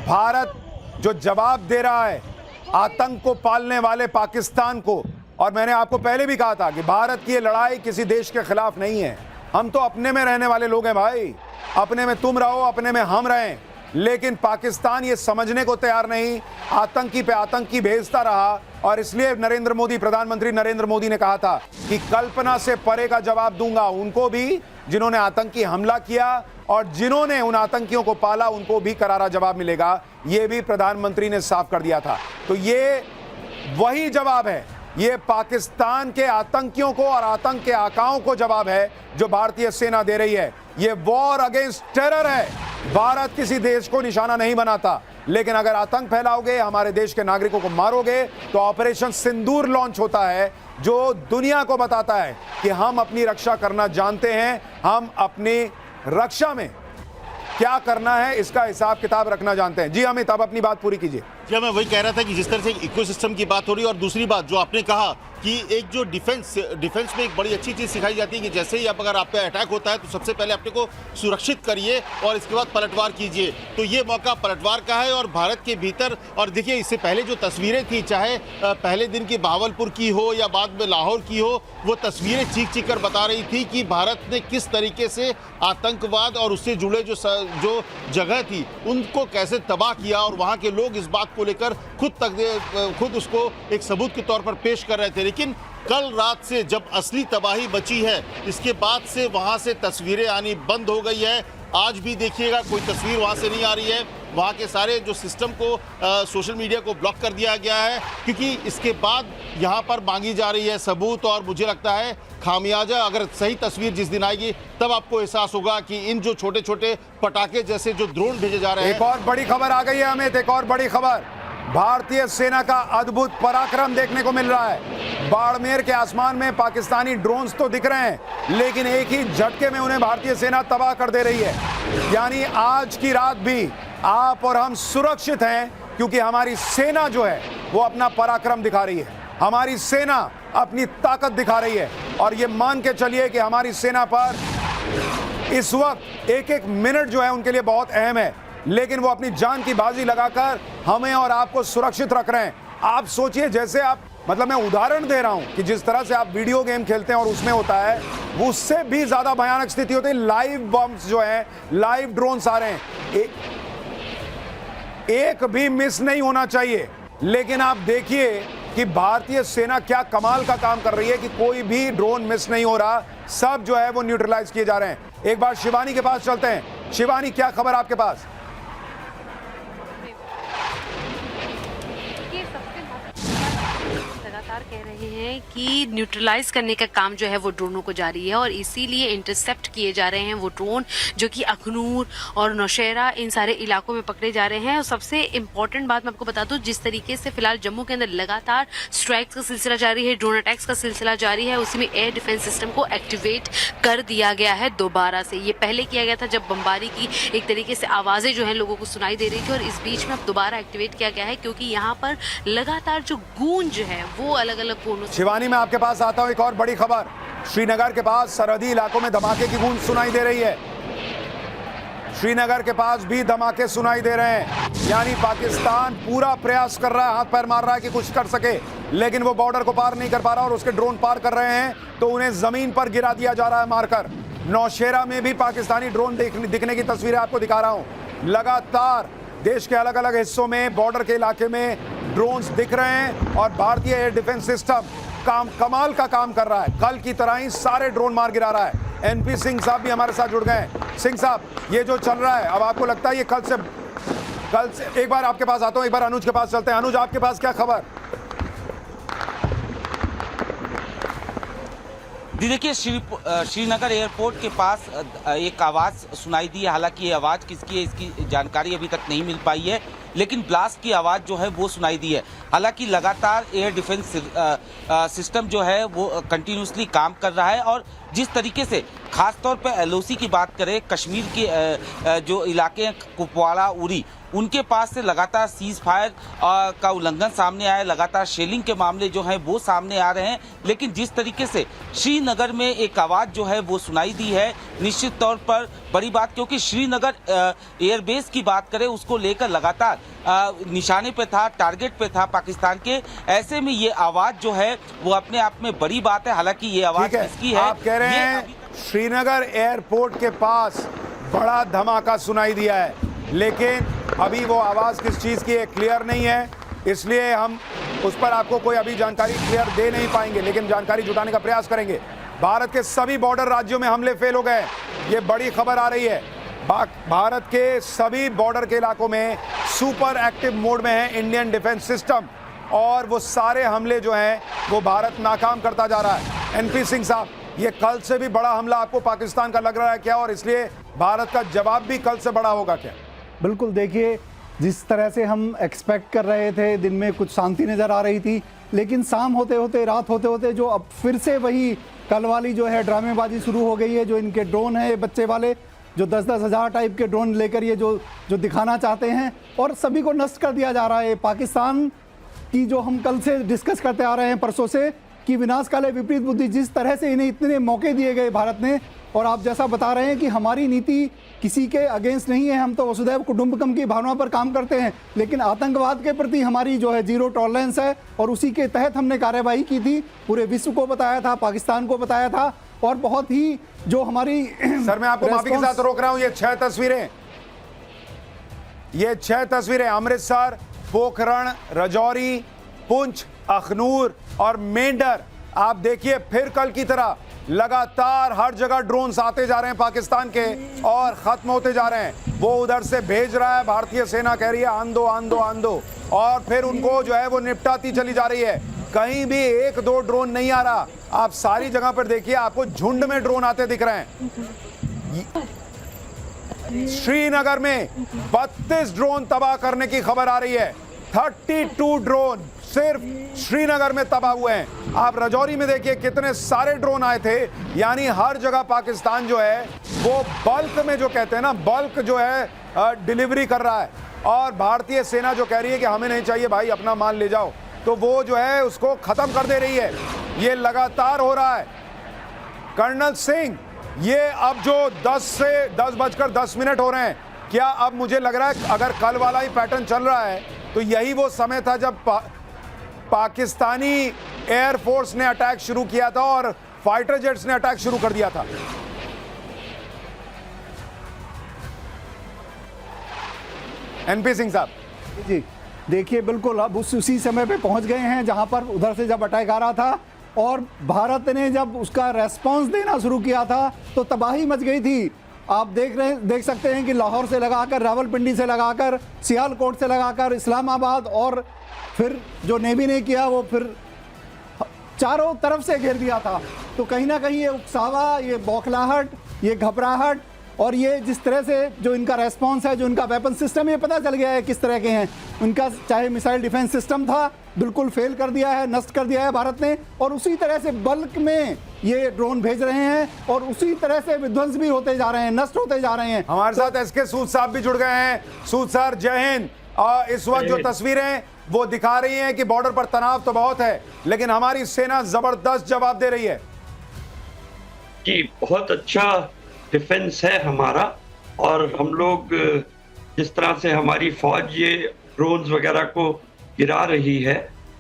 भारत जो जवाब दे रहा है आतंक को पालने वाले पाकिस्तान को, और मैंने आपको पहले भी कहा था कि भारत की ये लड़ाई किसी देश के खिलाफ नहीं है। हम तो अपने में रहने वाले लोग हैं भाई, अपने में तुम रहो, अपने में हम रहें। लेकिन पाकिस्तान ये समझने को तैयार नहीं, आतंकी पे आतंकी भेजता रहा। और इसलिए नरेंद्र मोदी, प्रधानमंत्री नरेंद्र मोदी ने कहा था कि कल्पना से परे का जवाब दूंगा उनको भी जिन्होंने आतंकी हमला किया, और जिन्होंने उन आतंकियों को पाला उनको भी करारा जवाब मिलेगा। ये भी प्रधानमंत्री ने साफ कर दिया था। तो ये वही जवाब है, ये पाकिस्तान के आतंकियों को और आतंक के आकाओं को जवाब है जो भारतीय सेना दे रही है। ये वॉर अगेंस्ट टेरर है। भारत किसी देश को निशाना नहीं बनाता, लेकिन अगर आतंक फैलाओगे, हमारे देश के नागरिकों को मारोगे, तो ऑपरेशन सिंदूर लॉन्च होता है जो दुनिया को बताता है कि हम अपनी रक्षा करना जानते हैं, हम अपनी रक्षा में क्या करना है इसका हिसाब किताब रखना जानते हैं। जी अमित, अब अपनी बात पूरी कीजिए। जी, मैं वही कह रहा था कि जिस तरह से इकोसिस्टम की बात हो रही है, और दूसरी बात जो आपने कहा कि एक जो डिफेंस में एक बड़ी अच्छी चीज़ सिखाई जाती है कि जैसे ही अगर आप पे अटैक होता है तो सबसे पहले अपने को सुरक्षित करिए और इसके बाद पलटवार कीजिए। तो ये मौका पलटवार का है और भारत के भीतर। और देखिए, इससे पहले जो तस्वीरें थी, चाहे पहले दिन की बहावलपुर की हो या बाद में लाहौर की हो, वो तस्वीरें चीख चीख कर बता रही थी कि भारत ने किस तरीके से आतंकवाद और उससे जुड़े जो जगह थी उनको कैसे तबाह किया। और वहाँ के लोग इस बात को लेकर खुद उसको एक सबूत के तौर पर पेश कर रहे थे। लेकिन कल रात से जब असली तबाही बची है, इसके बाद से वहां से तस्वीरें आनी बंद हो गई है। आज भी देखिएगा कोई तस्वीर वहां से नहीं आ रही है। वहां के सारे जो सिस्टम को सोशल मीडिया को ब्लॉक कर दिया गया है, क्योंकि इसके बाद यहां पर मांगी जा रही है सबूत। और मुझे लगता है खामियाजा अगर सही तस्वीर जिस दिन आएगी तब आपको एहसास होगा कि इन जो छोटे छोटे पटाखे जैसे जो ड्रोन भेजे जा रहे हैं। एक और बड़ी खबर आ गई है अमित, एक और बड़ी खबर। भारतीय सेना का अद्भुत पराक्रम देखने को मिल रहा है। बाड़मेर के आसमान में पाकिस्तानी ड्रोन्स तो दिख रहे हैं, लेकिन एक ही झटके में उन्हें भारतीय सेना तबाह कर दे रही है। यानी आज की रात भी आप और हम सुरक्षित हैं, क्योंकि हमारी सेना जो है वो अपना पराक्रम दिखा रही है, हमारी सेना अपनी ताकत दिखा रही है। और ये मान के चलिए कि हमारी सेना पर इस वक्त एक एक मिनट जो है उनके लिए बहुत अहम है, लेकिन वो अपनी जान की बाजी लगाकर हमें और आपको सुरक्षित रख रहे हैं। आप सोचिए, जैसे आप, मतलब मैं उदाहरण दे रहा हूं कि जिस तरह से आप वीडियो गेम खेलते हैं और उसमें होता है, वो उससे भी ज्यादा भयानक स्थिति होती है। लाइव बम्स जो है, लाइव ड्रोन्स आ रहे हैं, एक भी मिस नहीं होना चाहिए। लेकिन आप देखिए कि भारतीय सेना क्या कमाल का काम कर रही है कि कोई भी ड्रोन मिस नहीं हो रहा, सब जो है वो न्यूट्रलाइज किए जा रहे हैं। एक बार शिवानी के पास चलते हैं। शिवानी, क्या खबर आपके पास? लगातार कह रहे हैं कि न्यूट्रलाइज करने का काम जो है वो ड्रोनों को जारी है, और इसीलिए इंटरसेप्ट किए जा रहे हैं वो ड्रोन जो कि अखनूर और नौशेरा इन सारे इलाकों में पकड़े जा रहे हैं। और सबसे इम्पोर्टेंट बात मैं आपको बता दूं, जिस तरीके से फिलहाल जम्मू के अंदर लगातार स्ट्राइक्स का सिलसिला जारी है, ड्रोन अटैक्स का सिलसिला जारी है, उसी में एयर डिफेंस सिस्टम को एक्टिवेट कर दिया गया है दोबारा से। ये पहले किया गया था जब बमबारी की एक तरीके से आवाजें जो है लोगों को सुनाई दे रही थी, और इस बीच में अब दोबारा एक्टिवेट किया गया है, क्योंकि यहाँ पर लगातार जो गूंज है वो अलग अलग कोनों से। शिवानी, मैं आपके पास आता हूं। एक और बड़ी खबर, श्रीनगर के पास सरहदी इलाकों में धमाके की गूंज सुनाई दे रही है। श्रीनगर के पास भी धमाके सुनाई दे रहे हैं। यानी पाकिस्तान पूरा प्रयास कर रहा है, हाथ पैर मार रहा है कि कुछ कर सके, लेकिन वो बॉर्डर को पार नहीं कर पा रहा, और उसके ड्रोन पार कर रहे हैं तो उन्हें जमीन पर गिरा दिया जा रहा है मारकर। नौशेरा में भी पाकिस्तानी ड्रोन दिखने की तस्वीरें आपको दिखा रहा हूं। लगातार देश के अलग अलग हिस्सों में, बॉर्डर के इलाके में ड्रोन्स दिख रहे हैं, और भारतीय एयर डिफेंस सिस्टम कमाल का काम कर रहा है। कल की तरह ही सारे ड्रोन मार गिरा रहा है। एनपी सिंह साहब भी हमारे साथ जुड़ गए हैं। सिंह साहब, ये जो चल रहा है, अब आपको लगता है ये कल से एक बार आपके पास आता हूं, एक बार अनुज के पास चलते हैं। अनुज, आपके पास क्या खबर? देखिए, श्रीनगर एयरपोर्ट के पास एक आवाज़ सुनाई दी है। हालांकि ये आवाज़ किसकी है इसकी जानकारी अभी तक नहीं मिल पाई है, लेकिन ब्लास्ट की आवाज़ जो है वो सुनाई दी है। हालांकि लगातार एयर डिफेंस सिस्टम जो है वो कंटिन्यूसली काम कर रहा है, और जिस तरीके से खासतौर पर LOC की बात करें, कश्मीर के जो इलाके हैं कुपवाड़ा, उरी, उनके पास से लगातार सीज फायर का उल्लंघन सामने आया, लगातार शेलिंग के मामले जो हैं वो सामने आ रहे हैं। लेकिन जिस तरीके से श्रीनगर में एक आवाज़ जो है वो सुनाई दी है, निश्चित तौर पर बड़ी बात, क्योंकि श्रीनगर एयरबेस की बात करें उसको लेकर लगातार निशाने पे था, टारगेट पे था पाकिस्तान के। ऐसे में ये आवाज़ जो है वो अपने आप में बड़ी बात है। हालांकि ये आवाज़ किसकी है? आप कह रहे हैं श्रीनगर एयरपोर्ट के पास बड़ा धमाका सुनाई दिया है, लेकिन अभी वो आवाज़ किस चीज़ की है क्लियर नहीं है, इसलिए हम उस पर आपको कोई अभी जानकारी क्लियर दे नहीं पाएंगे, लेकिन जानकारी जुटाने का प्रयास करेंगे। भारत के सभी बॉर्डर राज्यों में हमले फेल हो गए, ये बड़ी खबर आ रही है। भारत के सभी बॉर्डर के इलाकों में सुपर एक्टिव मोड में है इंडियन डिफेंस सिस्टम, और वो सारे हमले जो हैं वो भारत नाकाम करता जा रहा है। एनपी सिंह साहब, ये कल से भी बड़ा हमला आपको पाकिस्तान का लग रहा है क्या, और इसलिए भारत का जवाब भी कल से बड़ा होगा क्या? बिल्कुल, देखिए जिस तरह से हम एक्सपेक्ट कर रहे थे, दिन में कुछ शांति नज़र आ रही थी, लेकिन शाम होते होते, रात होते होते जो अब फिर से वही कल वाली जो है ड्रामेबाजी शुरू हो गई है। जो इनके ड्रोन है बच्चे वाले, जो 10-10 हज़ार टाइप के ड्रोन लेकर ये जो दिखाना चाहते हैं, और सभी को नष्ट कर दिया जा रहा है। पाकिस्तान की जो हम कल से डिस्कस करते आ रहे हैं, परसों से, कि विनाशकाले विपरीत बुद्धि, जिस तरह से इन्हें इतने मौके दिए गए भारत ने, और आप जैसा बता रहे हैं कि हमारी नीति किसी के अगेंस्ट नहीं है, हम तो वसुधैव कुटुंबकम की भावना पर काम करते हैं, लेकिन आतंकवाद के प्रति हमारी जो है जीरो टॉलरेंस है, और उसी के तहत हमने कार्यवाही की थी। पूरे विश्व को बताया था, पाकिस्तान को बताया था, और बहुत ही जो हमारी सर, मैं आपको माफी के साथ रोक रहा हूं। ये 6 तस्वीरें अमृतसर, पोखरण, राजौरी, पुंछ, अखनूर और मेंढर। आप देखिए फिर कल की तरह लगातार हर जगह ड्रोन्स आते जा रहे हैं पाकिस्तान के, और खत्म होते जा रहे हैं। वो उधर से भेज रहा है, भारतीय सेना कह रही है आंदो आंदो आंदो, और फिर उनको जो है वो निपटाती चली जा रही है। कहीं भी 1-2 ड्रोन नहीं आ रहा, आप सारी जगह पर देखिए, आपको झुंड में ड्रोन आते दिख रहे हैं। श्रीनगर में 32 ड्रोन तबाह करने की खबर आ रही है। 32 ड्रोन सिर्फ श्रीनगर में तबाह हुए हैं। आप राजौरी में देखिए कितने सारे ड्रोन आए थे, यानी हर जगह पाकिस्तान जो है वो बल्क में, जो कहते हैं ना, बल्क जो है डिलीवरी कर रहा है, और भारतीय सेना जो कह रही है कि हमें नहीं चाहिए भाई, अपना माल ले जाओ, तो वो जो है उसको खत्म कर दे रही है। ये लगातार हो रहा है। कर्नल सिंह, ये अब जो 10:10 हो रहे हैं, क्या अब मुझे लग रहा है अगर कल वाला ही पैटर्न चल रहा है तो यही वो समय था जब पाकिस्तानी एयरफोर्स ने अटैक शुरू किया था और फाइटर जेट्स ने अटैक शुरू कर दिया था? एनपी सिंह साहब जी, देखिए बिल्कुल अब उसी समय पे पहुंच गए हैं जहां पर उधर से जब अटैक आ रहा था, और भारत ने जब उसका रेस्पॉन्स देना शुरू किया था तो तबाही मच गई थी। आप देख सकते हैं कि लाहौर से लगाकर, रावलपिंडी से लगाकर, सियालकोट से लगाकर, इस्लामाबाद, और फिर जो नेवी ने किया वो फिर चारों तरफ से घेर दिया था। तो कहीं ना कहीं ये उकसावा, ये बौखलाहट, ये घबराहट, और ये जिस तरह से जो इनका रेस्पॉन्स है, जो इनका वेपन सिस्टम, ये पता चल गया है किस तरह के हैं। उनका चाहे मिसाइल डिफेंस सिस्टम था, बिल्कुल फेल कर दिया है, नष्ट कर दिया है भारत ने, और उसी तरह से बल्क में ये ड्रोन भेज रहे हैं, और उसी तरह से विध्वंस भी होते जा रहे हैं, नष्ट होते जा रहे हैं। हमारे साथ एसके सूद साहब भी जुड़ गए हैं। सूद सर, जय हिंद। इस वक्त जो तस्वीरें वो दिखा रही हैं कि बॉर्डर पर तनाव तो बहुत है, लेकिन हमारी सेना जबरदस्त जवाब दे रही है। जी, बहुत अच्छा डिफेंस है हमारा, और हम लोग जिस तरह से हमारी फौज ये ड्रोन्स वगैरह को गिरा रही है,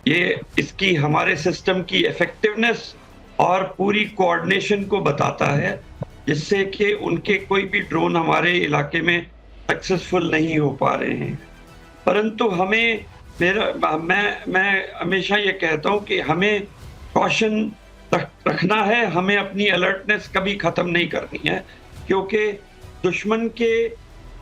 ये इसकी हमारे सिस्टम की इफेक्टिवनेस और पूरी कोऑर्डिनेशन को बताता है, जिससे कि उनके कोई भी ड्रोन हमारे इलाके में सक्सेसफुल नहीं हो पा रहे हैं। परंतु हमें मैं हमेशा ये कहता हूँ कि हमें कॉशन रखना है, हमें अपनी अलर्टनेस कभी ख़त्म नहीं करनी है, क्योंकि दुश्मन के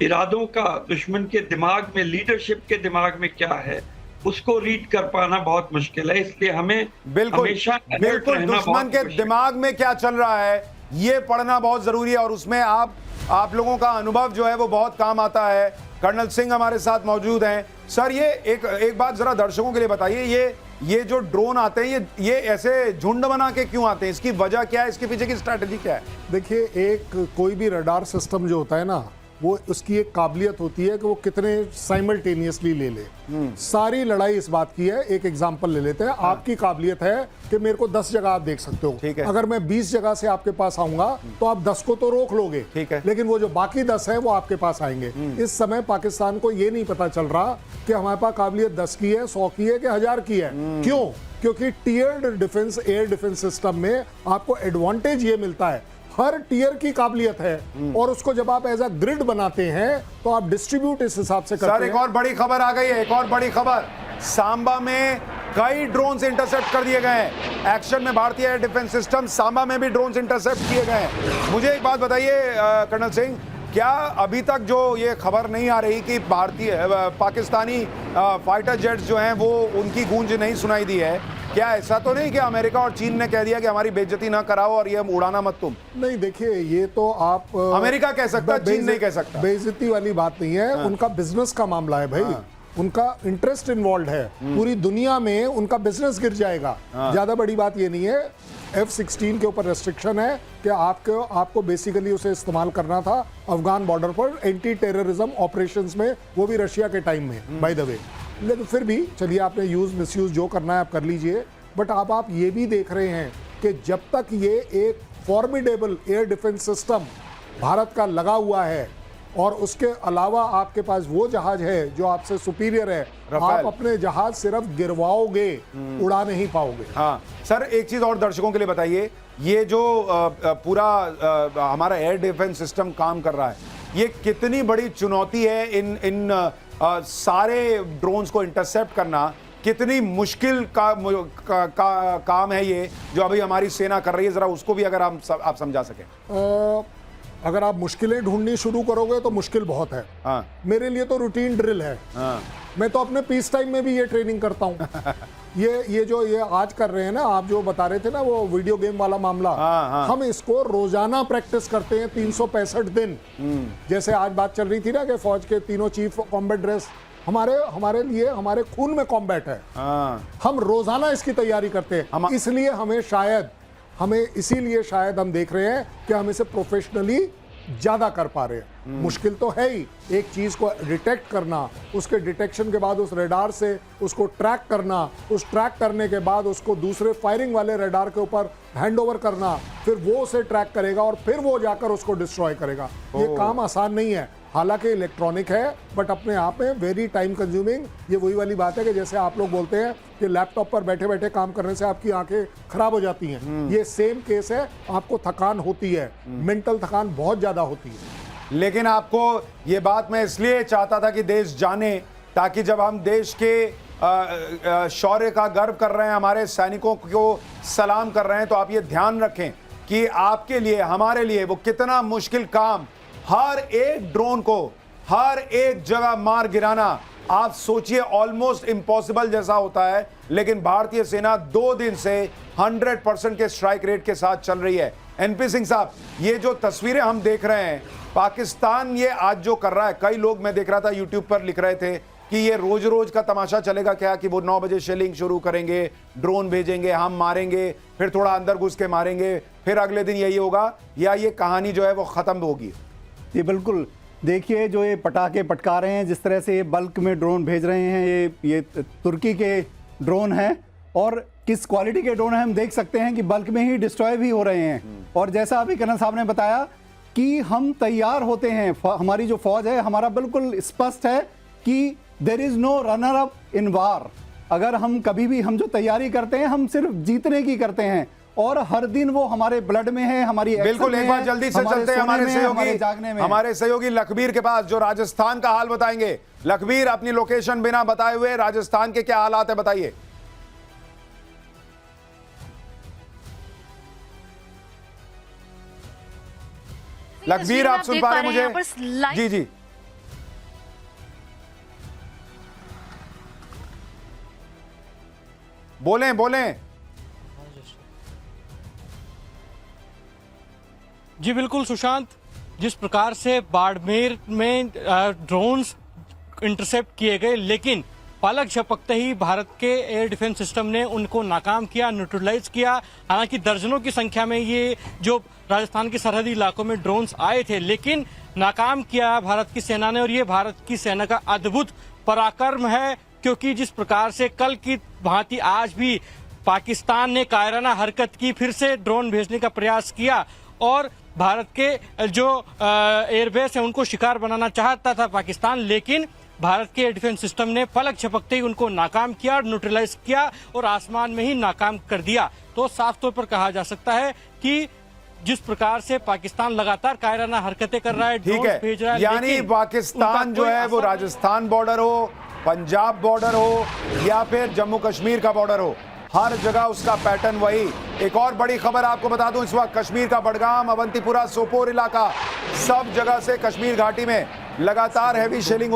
इरादों का, दुश्मन के दिमाग में, लीडरशिप के दिमाग में क्या है, उसको रीड कर पाना बहुत मुश्किल है। इसलिए हमें हमेशा दुश्मन के दिमाग में क्या चल रहा है ये पढ़ना बहुत जरूरी है, और उसमें आप लोगों का अनुभव जो है वो बहुत काम आता है। कर्नल सिंह हमारे साथ मौजूद हैं। सर, ये एक बात जरा दर्शकों के लिए बताइए, ये जो ड्रोन आते हैं ये ऐसे झुंड बना के क्यों आते हैं? इसकी वजह क्या है? इसके पीछे की स्ट्रैटेजी क्या है? देखिए, एक कोई भी रडार सिस्टम जो होता है ना, वो उसकी एक काबिलियत होती है कि वो कितने साइमल्टेनियसली ले ले। सारी लड़ाई इस बात की है। एक एग्जांपल ले लेते हैं। आपकी काबिलियत है कि मेरे को 10 जगह आप देख सकते हो। ठीक है। अगर मैं 20 जगह से आपके पास आऊंगा तो आप 10 को तो रोक लोगे। ठीक है। लेकिन वो जो बाकी 10 है वो आपके पास आएंगे। इस समय पाकिस्तान को ये नहीं पता चल रहा कि हमारे पास काबिलियत 10 की है, 100 की है कि 1000 की है। क्यों? क्योंकि टियर्ड डिफेंस, एयर डिफेंस सिस्टम में आपको एडवांटेज ये मिलता है, हर टियर की काबिलियत है और उसको जब आप एज अ ग्रिड बनाते हैं तो आप डिस्ट्रीब्यूट इस हिसाब से करते सर, हैं। एक और बड़ी खबर आ गई है, एक और बड़ी खबर। सांबा में कई ड्रोन्स इंटरसेप्ट कर दिए गए हैं। एक्शन में भारतीय एयर डिफेंस सिस्टम, सांबा में भी ड्रोन्स इंटरसेप्ट किए गए हैं। मुझे एक बात बताइए कर्नल सिंह, क्या अभी तक जो ये खबर नहीं आ रही कि पाकिस्तानी फाइटर जेट्स जो हैं वो उनकी गूंज नहीं सुनाई दी है, क्या ऐसा तो नहीं कि अमेरिका और चीन ने कह दिया कि हमारी बेइज्जती ना कराओ और ये उड़ाना मत तुम? नहीं, देखिए, ये तो आप अमेरिका कह सकता है, चीन नहीं कह सकता। बेइज्जती वाली बात नहीं है। उनका बिजनेस का मामला है भाई। उनका इंटरेस्ट इन्वॉल्व है। पूरी दुनिया में उनका बिजनेस गिर जाएगा। ज्यादा बड़ी बात ये नहीं है। F-16 के ऊपर रेस्ट्रिक्शन है कि आपको बेसिकली उसे इस्तेमाल करना था अफगान बॉर्डर पर एंटी टेररिज्म ऑपरेशंस में, वो भी रशिया के टाइम में, बाय द वे। लेकिन फिर भी चलिए, आपने यूज मिसयूज जो करना है आप कर लीजिए। बट अब आप ये भी देख रहे हैं कि जब तक ये एक formidable air defence system Bharat का लगा हुआ है और उसके अलावा आपके पास वो जहाज है जो आपसे सुपीरियर है, आप अपने जहाज सिर्फ गिरवाओगे, उड़ा नहीं पाओगे। हाँ सर, एक चीज और दर्शकों के लिए बताइए, ये जो पूरा हमारा एयर डिफेंस सिस्टम काम कर रहा है, ये कितनी बड़ी चुनौती है? इन सारे ड्रोन्स को इंटरसेप्ट करना कितनी मुश्किल काम है ये जो अभी हमारी सेना कर रही है? जरा उसको भी अगर आप समझा सकें। अगर आप मुश्किलें ढूंढनी शुरू करोगे तो मुश्किल बहुत है। हाँ। मेरे लिए तो रूटीन ड्रिल है। हाँ। मैं तो अपने पीस टाइम में भी ये ट्रेनिंग करता हूँ। ये जो आज कर रहे हैं ना, आप जो बता रहे थे ना वो वीडियो गेम वाला मामला, हम इसको रोजाना प्रैक्टिस करते हैं 365 दिन। जैसे आज बात चल रही थी ना कि फौज के तीनों चीफ कॉम्बैट ड्रेस, हमारे लिए हमारे खून में कॉम्बैट है। हम रोजाना इसकी तैयारी करते हैं। इसलिए हमें इसीलिए शायद हम देख रहे हैं कि हम इसे प्रोफेशनली ज्यादा कर पा रहे हैं। मुश्किल तो है ही, एक चीज को डिटेक्ट करना, उसके डिटेक्शन के बाद उस रेडार से उसको ट्रैक करना, उस ट्रैक करने के बाद उसको दूसरे फायरिंग वाले रेडार के ऊपर हैंड ओवर करना, फिर वो उसे ट्रैक करेगा और फिर वो जाकर उसको डिस्ट्रॉय करेगा। ये काम आसान नहीं है। हालांकि इलेक्ट्रॉनिक है बट अपने आप में वेरी टाइम कंज्यूमिंग। ये वही वाली बात है कि जैसे आप लोग बोलते हैं कि लैपटॉप पर बैठे बैठे काम करने से आपकी आंखें खराब हो जाती हैं, ये सेम केस है। आपको थकान होती है, मेंटल थकान बहुत ज्यादा होती है। लेकिन आपको ये बात मैं इसलिए चाहता था कि देश जाने, ताकि जब हम देश के शौर्य का गर्व कर रहे हैं, हमारे सैनिकों को सलाम कर रहे हैं, तो आप ये ध्यान रखें कि आपके लिए, हमारे लिए वो कितना मुश्किल काम, हर एक ड्रोन को हर एक जगह मार गिराना, आप सोचिए ऑलमोस्ट इम्पॉसिबल जैसा होता है। लेकिन भारतीय सेना 2 दिन से 100% के स्ट्राइक रेट के साथ चल रही है। एनपी सिंह साहब, ये जो तस्वीरें हम देख रहे हैं, पाकिस्तान ये आज जो कर रहा है, कई लोग मैं देख रहा था यूट्यूब पर लिख रहे थे कि ये रोज रोज का तमाशा चलेगा क्या, कि वो 9 बजे शेलिंग शुरू करेंगे, ड्रोन भेजेंगे, हम मारेंगे, फिर थोड़ा अंदर घुस के मारेंगे, फिर अगले दिन यही होगा, या ये कहानी जो है वो खत्म होगी? ये बिल्कुल, देखिए जो ये पटाखे पटका रहे हैं, जिस तरह से ये बल्क में ड्रोन भेज रहे हैं, ये तुर्की के ड्रोन हैं और किस क्वालिटी के ड्रोन हैं हम देख सकते हैं कि बल्क में ही डिस्ट्रॉय भी हो रहे हैं। और जैसा अभी कर्नल साहब ने बताया कि हम तैयार होते हैं, हमारी जो फौज है, हमारा बिल्कुल स्पष्ट है कि there is no runner up in war. अगर हम कभी भी हम जो तैयारी करते हैं, हम सिर्फ जीतने की करते हैं और हर दिन वो हमारे ब्लड में है, हमारी बिल्कुल। एक बार जल्दी से चलते हैं हमारे सहयोगी लखबीर के पास, जो राजस्थान का हाल बताएंगे। लखबीर, अपनी लोकेशन बिना बताए हुए राजस्थान के क्या हालात है बताइए। लखबीर, आप सुन पा रहे हैं मुझे? जी जी, बोलें बोलें। जी बिल्कुल सुशांत, जिस प्रकार से बाड़मेर में ड्रोन्स इंटरसेप्ट किए गए, लेकिन पलक झपकते ही भारत के एयर डिफेंस सिस्टम ने उनको नाकाम किया, न्यूट्रलाइज किया। हालांकि दर्जनों की संख्या में ये जो राजस्थान के सरहदी इलाकों में ड्रोन्स आए थे, लेकिन नाकाम किया भारत की सेना ने। और ये भारत की सेना का अद्भुत पराक्रम है, क्योंकि जिस प्रकार से कल की भांति आज भी पाकिस्तान ने कायराना हरकत की, फिर से ड्रोन भेजने का प्रयास किया और भारत के जो एयरबेस है उनको शिकार बनाना चाहता था पाकिस्तान, लेकिन भारत के एयर डिफेंस सिस्टम ने पलक झपकते ही उनको नाकाम किया, न्यूट्रलाइज किया और आसमान में ही नाकाम कर दिया। तो साफ तौर पर कहा जा सकता है कि जिस प्रकार से पाकिस्तान लगातार कायराना हरकतें कर रहा है, ठीक ड्रोन भेज रहा है, है, यानी लेकिन पाकिस्तान जो है वो राजस्थान बॉर्डर हो, पंजाब बॉर्डर हो या फिर जम्मू कश्मीर का बॉर्डर हो, हर जगह उसका पैटर्न वही। एक और बड़ी खबर आपको बता दूं, इस वक्त कश्मीर का बडगाम, अवंतीपुरा, सोपोर इलाका, सब जगह से कश्मीर घाटी में लगातार हैवी शेलिंग हो